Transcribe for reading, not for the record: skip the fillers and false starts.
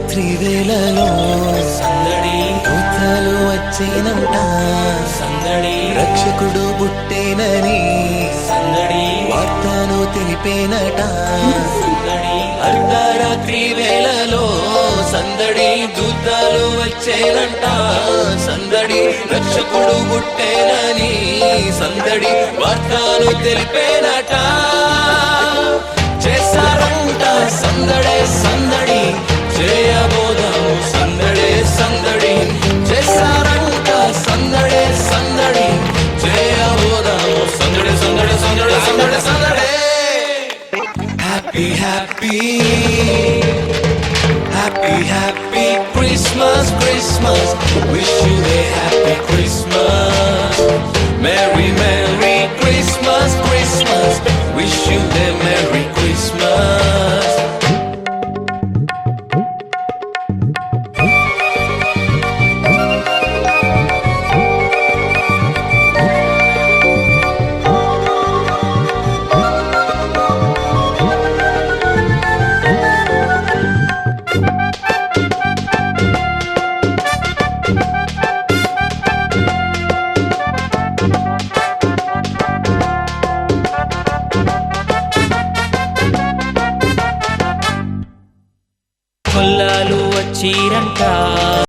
త్రివేళలో సందడి దూతలు వచ్చేనంట సందడి రక్షకుడు పుట్టేనని సందడి వార్తను తెలిపేనట సందడి అర్ధరాత్రి వేళలో సందడి దూతలు వచ్చేనంట సందడి రక్షకుడు పుట్టేనని సందడి వార్తను తెలిపేనట చేశారంట సందడే సందడి చేయబోదాము సందడే సందడి చేశారంట సందడే సందడి చేయబోదాము సందడి సందడి సందడి సందడి సందడే happy happy happy happy Christmas Christmas wish you a happy Christmas merry merry Christmas Christmas wish you a merry Christmas కొల్లాలు వచ్చిరంట